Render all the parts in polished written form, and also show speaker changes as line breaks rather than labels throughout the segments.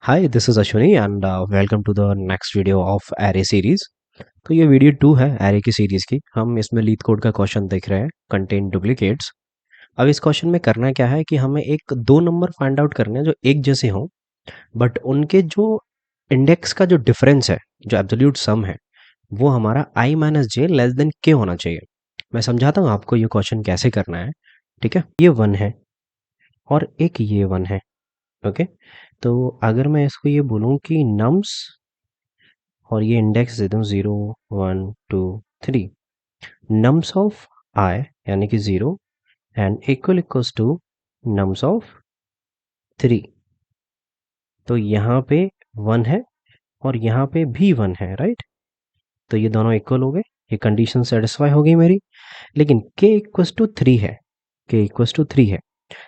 Hi this is Ashwini and welcome to the next video of array series. तो ये video 2 है array की series की। हम इसमें लीड कोड का क्वेश्चन देख रहे हैं, कंटेन डुप्लीकेट्स। अब इस क्वेश्चन में करना क्या है कि हमें एक दो नंबर फाइंड आउट करने हैं जो एक जैसे हों, बट उनके जो इंडेक्स का जो डिफरेंस है, जो एब्सोल्यूट सम है, वो हमारा आई माइनस जे लेस देन के होना चाहिए। मैं समझाता हूँ आपको ये क्वेश्चन कैसे करना है। ठीक है, ये वन है और एक ये वन है। ओके, तो अगर मैं इसको ये बोलूँ कि नम्स और ये इंडेक्स दे दूँ 0 1 2 3, नम्स ऑफ आई यानी कि 0 and equals to nums of 3। तो यहाँ पे 1 है और यहाँ पे भी 1 है, राइट। तो ये दोनों इक्वल हो गए, ये कंडीशन सेटिस्फाई हो गई मेरी। लेकिन k इक्वल्स टू 3 है, k इक्वल्स टू 3 है।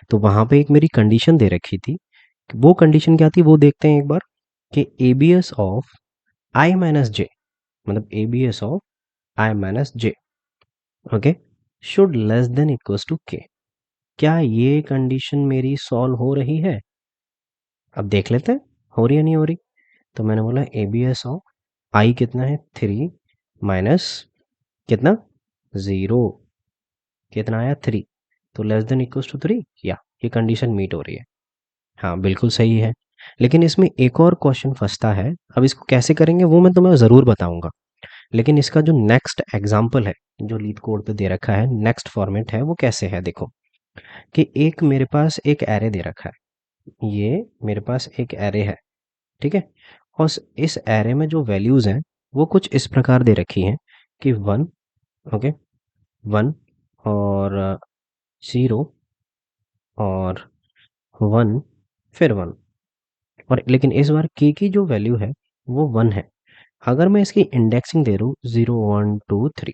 तो वहाँ पे एक मेरी कंडीशन दे रखी थी। वो कंडीशन क्या थी वो देखते हैं एक बार, कि abs of I minus J, मतलब abs of I minus J, okay, should less than equals to K. क्या ये कंडीशन मेरी सॉल्व हो रही है? अब देख लेते हैं हो रही है नहीं हो रही। तो मैंने बोला एबीएस ऑफ आई कितना है 3 माइनस कितना 0, कितना आया 3, तो लेस देन इक्वल्स टू 3, या ये कंडीशन मीट हो रही है। हाँ बिल्कुल सही है। लेकिन इसमें एक और क्वेश्चन फंसता है। अब इसको कैसे करेंगे वो मैं तुम्हें ज़रूर बताऊंगा। लेकिन इसका जो नेक्स्ट एग्जाम्पल है, जो लीड कोड पे दे रखा है, नेक्स्ट फॉर्मेट है, वो कैसे है देखो। कि एक मेरे पास एक एरे दे रखा है, ये मेरे पास एक एरे है, ठीक है। और इस एरे में जो वैल्यूज़ हैं वो कुछ इस प्रकार दे रखी हैं कि 1, ओके, 1 और 0 और 1 फिर 1। और लेकिन इस बार की जो वैल्यू है वो 1 है। अगर मैं इसकी इंडेक्सिंग दे दूँ 0 1 2 3,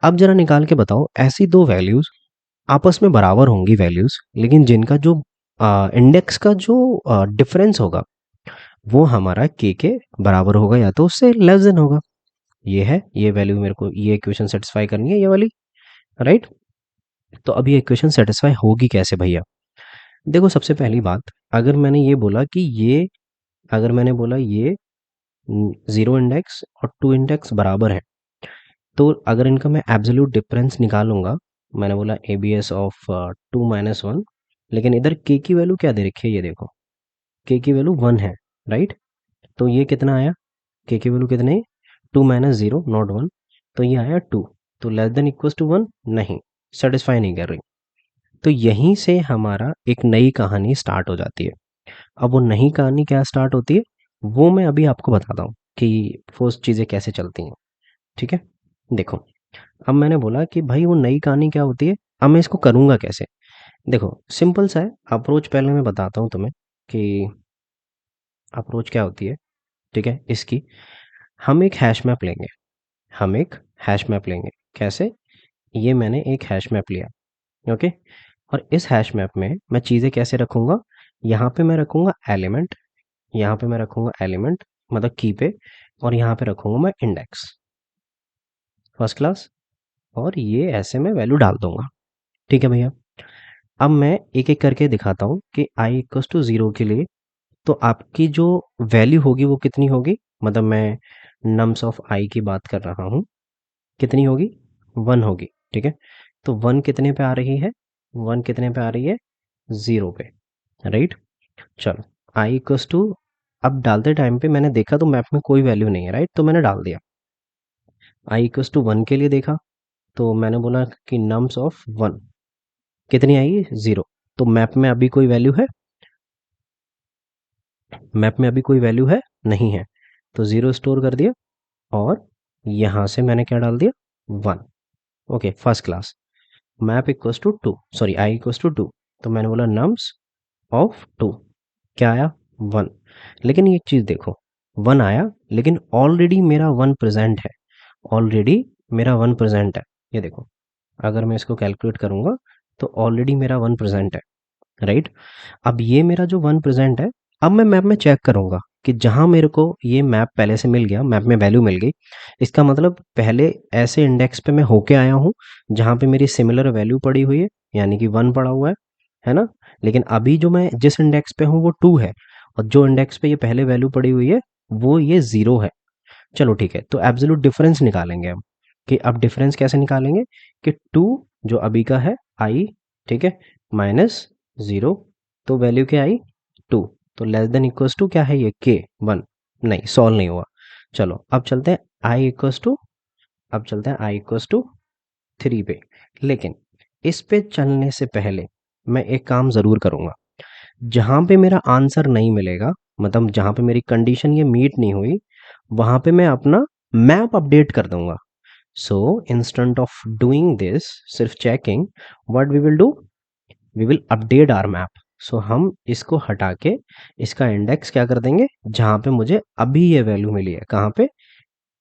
अब जरा निकाल के बताओ ऐसी दो वैल्यूज़ आपस में बराबर होंगी वैल्यूज़, लेकिन जिनका जो इंडेक्स का जो डिफरेंस होगा वो हमारा के बराबर होगा या तो उससे लेस देन होगा। ये है, ये वैल्यू मेरे को ये इक्वेशन सेटिस्फाई करनी है, ये वाली, राइट। तो अब ये इक्वेशन सेटिस्फाई होगी कैसे भैया? देखो सबसे पहली बात, अगर मैंने ये बोला कि ये, अगर मैंने बोला ये 0 इंडेक्स और 2 इंडेक्स बराबर है, तो अगर इनका मैं एब्सोल्यूट डिफरेंस निकालूंगा, मैंने बोला A B S of 2 minus 1, लेकिन इधर के की वैल्यू क्या दे रखी है ये देखो, के की वैल्यू 1 है, राइट। तो ये कितना आया, के की वैल्यू कितने, 2 माइनस 0 नॉट 1, तो ये आया 2। तो लेस देन इक्वल्स टू 1 नहीं, सेटिस्फाई नहीं कर रही। तो यहीं से हमारा एक नई कहानी स्टार्ट हो जाती है। अब वो नई कहानी क्या स्टार्ट होती है वो मैं अभी आपको बताता हूँ कि फर्स्ट चीज़ें कैसे चलती हैं, ठीक है। देखो, अब मैंने बोला कि भाई वो नई कहानी क्या होती है, अब मैं इसको करूँगा कैसे। देखो सिंपल सा है अप्रोच, पहले मैं बताता हूँ तुम्हें कि अप्रोच क्या होती है, ठीक है। इसकी हम एक हैश मैप लेंगे, हम एक हैश मैप लेंगे। कैसे? ये मैंने एक हैश मैप लिया, ओके। और इस हैश मैप में मैं चीज़ें कैसे रखूँगा, यहाँ पे मैं रखूँगा एलिमेंट, यहाँ पे मैं रखूँगा एलिमेंट मतलब की पे, और यहाँ पे रखूँगा मैं इंडेक्स, फर्स्ट क्लास। और ये ऐसे मैं वैल्यू डाल दूंगा, ठीक है भैया। अब मैं एक एक करके दिखाता हूँ कि आई इक्वल्स टू 0 के लिए तो आपकी जो वैल्यू होगी वो कितनी होगी, मतलब मैं नम्स ऑफ आई की बात कर रहा हूँ, कितनी होगी, 1 होगी, ठीक है। तो 1 कितने पे आ रही है, 1 कितने पे आ रही है, 0 पे, राइट। चलो आई इक्वल्स टू, अब डालते टाइम पे मैंने देखा तो मैप में कोई वैल्यू नहीं है, राइट, तो मैंने डाल दिया। आई इक्वल्स टू 1 के लिए देखा तो मैंने बोला कि नम्स ऑफ 1 कितनी आई, 0। तो मैप में अभी कोई वैल्यू है, मैप में अभी कोई वैल्यू है नहीं है, तो 0 स्टोर कर दिया। और यहाँ से मैंने क्या डाल दिया, 1, okay, first class. Map equals to 2, sorry I equals to 2, तो मैंने बोला नम्स ऑफ 2, क्या आया, 1। लेकिन एक चीज़ देखो, 1 आया लेकिन ऑलरेडी मेरा 1 प्रेजेंट है, ऑलरेडी मेरा 1 प्रेजेंट है। ये देखो, अगर मैं इसको कैलकुलेट करूँगा तो ऑलरेडी मेरा 1 प्रेजेंट है, राइट। अब ये मेरा जो 1 प्रेजेंट है, अब मैं मैप में चेक करूँगा कि जहाँ मेरे को ये मैप पहले से मिल गया, मैप में वैल्यू मिल गई, इसका मतलब पहले ऐसे इंडेक्स पे मैं होके आया हूँ जहाँ पे मेरी सिमिलर वैल्यू पड़ी हुई है, यानी कि 1 पड़ा हुआ है ना। लेकिन अभी जो मैं जिस इंडेक्स पे हूँ वो 2 है, और जो इंडेक्स पे ये पहले वैल्यू पड़ी हुई है वो ये 0 है। चलो ठीक है, तो एब्सोल्यूट डिफरेंस निकालेंगे हम, कि अब डिफरेंस कैसे निकालेंगे कि 2 जो अभी का है आई, ठीक है, माइनस 0, तो वैल्यू क्या आई 2, तो लेस देन इक्वल्स टू क्या है ये के 1, नहीं सॉल्व नहीं हुआ। चलो अब चलते हैं आई इक्वल्स टू, अब चलते हैं आई इक्वल्स टू 3 पे। लेकिन इस पे चलने से पहले मैं एक काम ज़रूर करूँगा, जहाँ पे मेरा आंसर नहीं मिलेगा, मतलब जहाँ पे मेरी कंडीशन ये मीट नहीं हुई, वहाँ पे मैं अपना मैप अपडेट कर दूंगा। So instant of doing this, सिर्फ checking, what we will do, we will update our map. So हम इसको हटा के इसका इंडेक्स क्या कर देंगे, जहाँ पे मुझे अभी ये वैल्यू मिली है, कहाँ पे,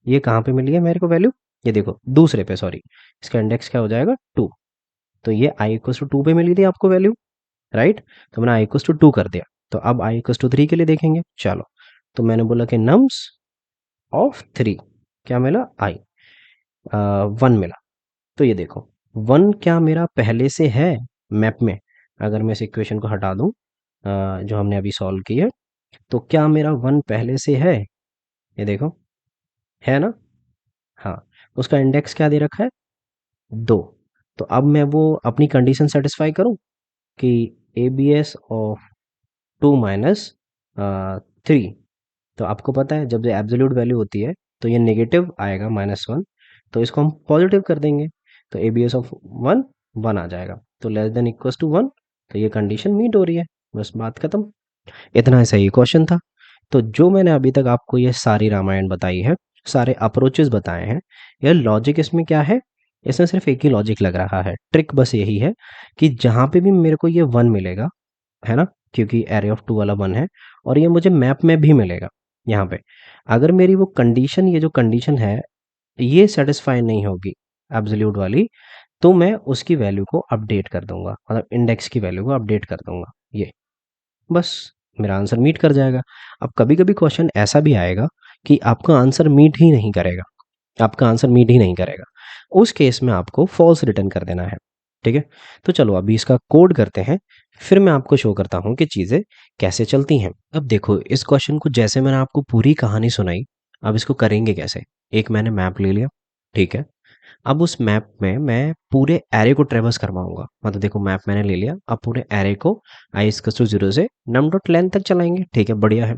ये कहाँ पे मिली है मेरे को वैल्यू, ये देखो दूसरे पे, सॉरी, इसका इंडेक्स क्या हो जाएगा 2। तो ये आई इक्वल्स टू 2 पे मिली थी आपको वैल्यू, राइट, तो मैंने आई इक्वल्स टू 2 कर दिया। तो अब आई इक्वल्स टू 3 के लिए देखेंगे, चलो, तो मैंने बोला कि नम्स ऑफ 3 क्या मिला, आई 1 मिला। तो ये देखो 1 क्या मेरा पहले से है मैप में, अगर मैं इस इक्वेशन को हटा दूं जो हमने अभी सॉल्व की है, तो क्या मेरा 1 पहले से है, ये देखो, है ना, हाँ, उसका इंडेक्स क्या दे रखा है 2। तो अब मैं वो अपनी कंडीशन सेटिस्फाई करूं कि A B S of 2 minus 3, तो आपको पता है जब ये एब्सोल्यूट वैल्यू होती है तो ये नेगेटिव आएगा -1, तो इसको हम पॉजिटिव कर देंगे, तो ए बी एस ऑफ 1 1 आ जाएगा, तो लेस देन इक्वल्स टू 1, तो ये कंडीशन मीट हो रही है, बस बात खत्म। इतना ही सही क्वेश्चन था। तो जो मैंने अभी तक आपको ये सारी रामायण बताई है, सारे अप्रोचेस बताए हैं, यह लॉजिक इसमें क्या है, इसमें सिर्फ एक ही लॉजिक लग रहा है, ट्रिक बस यही है कि जहाँ पे भी मेरे को ये 1 मिलेगा, है ना, क्योंकि एरे ऑफ 2 वाला 1 है, और ये मुझे मैप में भी मिलेगा यहाँ पे, अगर मेरी वो कंडीशन, ये जो कंडीशन है ये सेटिस्फाई नहीं होगी एब्सोल्यूट वाली, तो मैं उसकी वैल्यू को अपडेट कर दूंगा, मतलब इंडेक्स की वैल्यू को अपडेट कर दूंगा, ये बस मेरा आंसर मीट कर जाएगा। अब कभी कभी क्वेश्चन ऐसा भी आएगा कि आपका आंसर मीट ही नहीं करेगा, आपका आंसर मीट ही नहीं करेगा, उस केस में आपको फॉल्स रिटर्न कर देना है, ठीक है। तो चलो अभी इसका कोड करते हैं, फिर मैं आपको शो करता हूँ कि चीज़ें कैसे चलती हैं। अब देखो इस क्वेश्चन को जैसे मैंने आपको पूरी कहानी सुनाई, अब इसको करेंगे कैसे, एक मैंने मैप ले लिया, ठीक है, अब उस मैप में मैं पूरे एरे को ट्रेवर्स करवाऊंगा, मतलब देखो मैप मैंने ले लिया, अब पूरे एरे को आई इक्वल्स टू 0 से नम डॉट लेंथ तक चलाएंगे, ठीक है, बढ़िया है।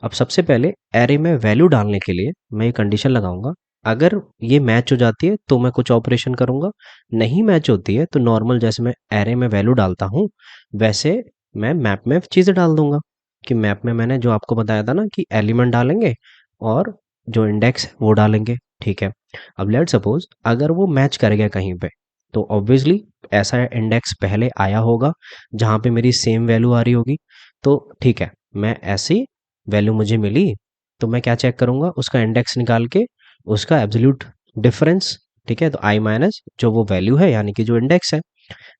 अब सबसे पहले एरे में वैल्यू डालने के लिए मैं ये कंडीशन लगाऊंगा, अगर ये मैच हो जाती है तो मैं कुछ ऑपरेशन करूंगा, नहीं मैच होती है तो नॉर्मल जैसे मैं एरे में वैल्यू डालता हूँ वैसे मैं मैप में चीज़ें डाल दूंगा, कि मैप में मैंने जो आपको बताया था ना कि एलिमेंट डालेंगे और जो इंडेक्स है वो डालेंगे, ठीक है। अब लेट सपोज अगर वो मैच कर गया कहीं पे, तो ऑब्वियसली ऐसा इंडेक्स पहले आया होगा जहाँ पे मेरी सेम वैल्यू आ रही होगी, तो ठीक है, मैं ऐसी वैल्यू मुझे मिली, तो मैं क्या चेक करूँगा, उसका इंडेक्स निकाल के उसका एब्सोल्यूट डिफरेंस, ठीक है, तो आई माइनस जो वो वैल्यू है यानी कि जो इंडेक्स है,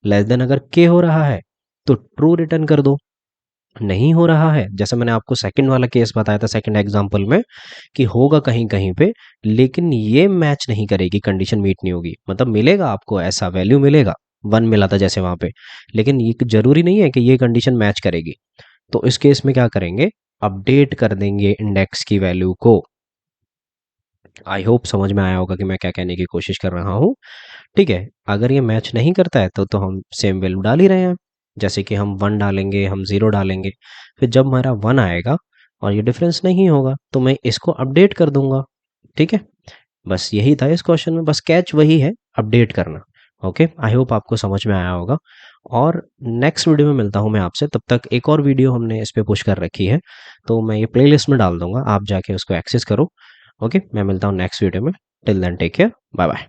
लेस देन अगर के हो रहा है तो ट्रू रिटर्न कर दो, नहीं हो रहा है जैसे मैंने आपको सेकंड वाला केस बताया था सेकंड एग्जांपल में कि होगा कहीं कहीं पे, लेकिन ये मैच नहीं करेगी, कंडीशन मीट नहीं होगी, मतलब मिलेगा आपको ऐसा वैल्यू मिलेगा 1 मिला था जैसे वहां पे, लेकिन ये जरूरी नहीं है कि ये कंडीशन मैच करेगी। तो इस केस में क्या करेंगे, अपडेट कर देंगे इंडेक्स की वैल्यू को। आई होप समझ में आया होगा कि मैं क्या कहने की कोशिश कर रहा हूँ, ठीक है। अगर ये मैच नहीं करता है तो हम सेम वैल्यू डाल ही रहे हैं, जैसे कि हम 1 डालेंगे, हम 0 डालेंगे, फिर जब हमारा 1 आएगा और ये डिफरेंस नहीं होगा तो मैं इसको अपडेट कर दूंगा, ठीक है। बस यही था इस क्वेश्चन में, बस कैच वही है, अपडेट करना। ओके, आई होप आपको समझ में आया होगा, और नेक्स्ट वीडियो में मिलता हूँ मैं आपसे, तब तक एक और वीडियो हमने इस पे पुश कर रखी है, तो मैं ये प्लेलिस्ट में डाल दूंगा, आप जाके उसको एक्सेस करो। ओके, मैं मिलता हूँ नेक्स्ट वीडियो में, till then take care, bye bye.